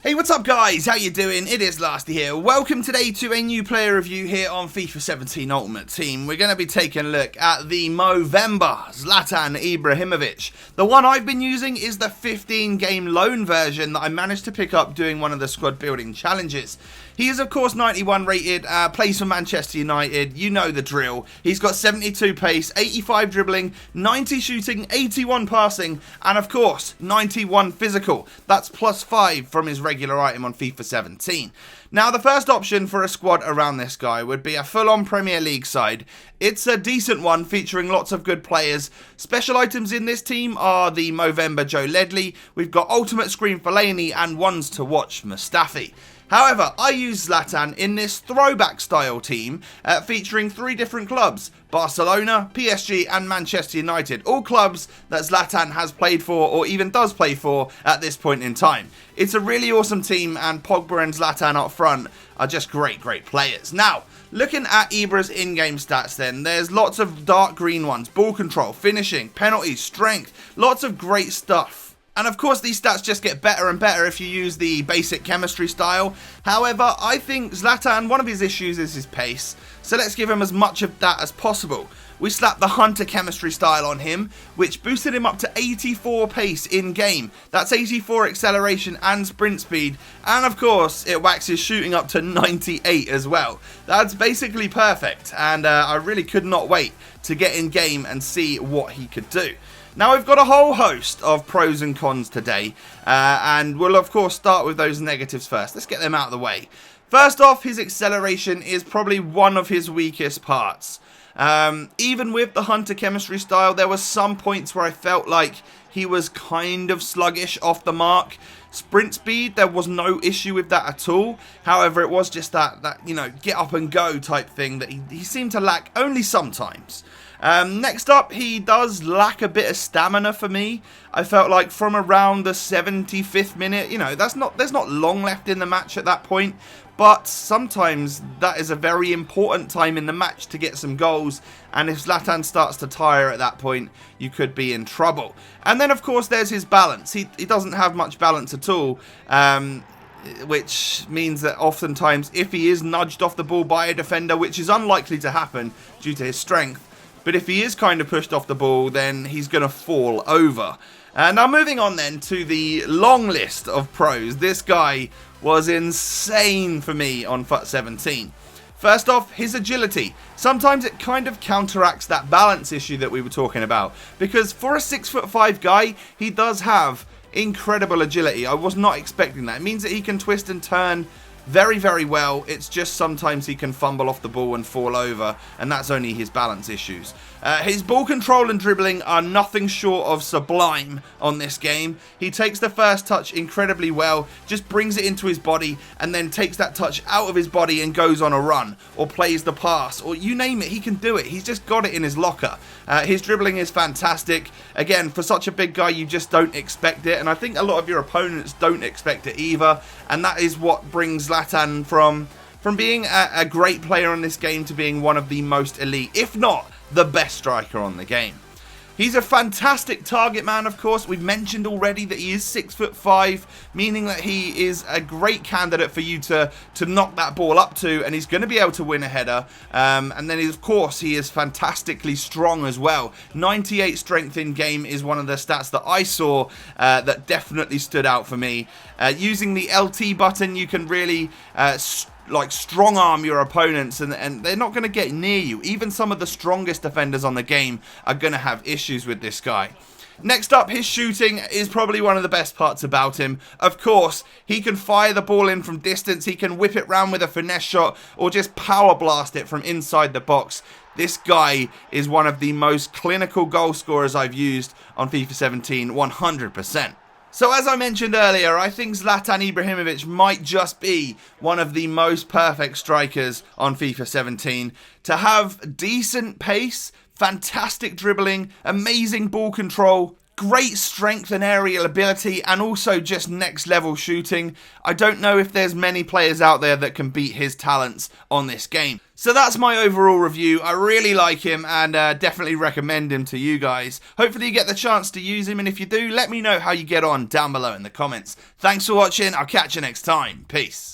Hey, what's up guys? How you doing? It is Lasty here. Welcome today to a new player review here on FIFA 17 Ultimate Team. We're going to be taking a look at the Movember Ibrahimovic. The one I've been using is the 15 game loan version that I managed to pick up doing one of the squad building challenges. He is of course 91 rated, plays for Manchester United, you know the drill. He's got 72 pace, 85 dribbling, 90 shooting, 81 passing, and of course 91 physical. That's +5 from his regular item on FIFA 17. Now the first option for a squad around this guy would be a full-on Premier League side. It's a decent one featuring lots of good players. Special items in this team are the Movember Joe Ledley, we've got Ultimate Screen Fellaini and ones to watch Mustafi. However, I use Zlatan in this throwback style team featuring 3 different clubs: Barcelona, PSG and Manchester United, all clubs that Zlatan has played for or even does play for at this point in time. It's a really awesome team and Pogba and Zlatan up front are just great players. Now, looking at Ibra's in-game stats then, there's lots of dark green ones: ball control, finishing, penalties, strength, lots of great stuff. And of course these stats just get better and better if you use the basic chemistry style. However, I think Zlatan, one of his issues is his pace, so let's give him as much of that as possible. We slapped the Hunter chemistry style on him, which boosted him up to 84 pace in game. That's 84 acceleration and sprint speed, and of course it waxes shooting up to 98 as well. That's basically perfect, and I really could not wait to get in game and see what he could do. Now we've got a whole host of pros and cons today, and we'll of course start with those negatives first. Let's get them out of the way. First off, his acceleration is probably one of his weakest parts. Even with the Hunter chemistry style, there were some points where I felt like he was kind of sluggish off the mark. Sprint speed, there was no issue with that at all. However, it was just that you know, get up and go type thing that he seemed to lack only sometimes. Next up, he does lack a bit of stamina for me. I felt like from around the 75th minute, you know, there's not long left in the match at that point, but sometimes that is a very important time in the match to get some goals, and if Zlatan starts to tire at that point, you could be in trouble. And then of course there's his balance. He doesn't have much balance at all, which means that oftentimes if he is nudged off the ball by a defender, which is unlikely to happen due to his strength, but if he is kind of pushed off the ball, then he's going to fall over. Now moving on then to the long list of pros. This guy was insane for me on FUT 17. First off, his agility. Sometimes it kind of counteracts that balance issue that we were talking about, because for a 6'5" guy, he does have incredible agility. I was not expecting that. It means that he can twist and turn very well. It's just sometimes he can fumble off the ball and fall over, and that's only his balance issues. His ball control and dribbling are nothing short of sublime on this game. He takes the first touch incredibly well, just brings it into his body, and then takes that touch out of his body and goes on a run, or plays the pass, or you name it, he can do it. He's just got it in his locker. His dribbling is fantastic. Again, for such a big guy, you just don't expect it, and I think a lot of your opponents don't expect it either, and that is what brings Zlatan from being a great player on this game to being one of the most elite, if not the best striker on the game. He's a fantastic target man, of course. We've mentioned already that he is 6'5", meaning that he is a great candidate for you to knock that ball up to, and he's going to be able to win a header. And then, of course, he is fantastically strong as well. 98 strength in game is one of the stats that I saw that definitely stood out for me. Using the LT button, you can really strong arm your opponents, and they're not going to get near you. Even some of the strongest defenders on the game are going to have issues with this guy. Next up, his shooting is probably one of the best parts about him. Of course, he can fire the ball in from distance, he can whip it round with a finesse shot, or just power blast it from inside the box. This guy is one of the most clinical goal scorers I've used on FIFA 17, 100%. So as I mentioned earlier, I think Zlatan Ibrahimovic might just be one of the most perfect strikers on FIFA 17. To have decent pace, fantastic dribbling, amazing ball control, Great strength and aerial ability, and also just next level shooting. I don't know if there's many players out there that can beat his talents on this game. So that's my overall review. I really like him and definitely recommend him to you guys. Hopefully you get the chance to use him, and if you do, let me know how you get on down below in the comments. Thanks for watching. I'll catch you next time. Peace.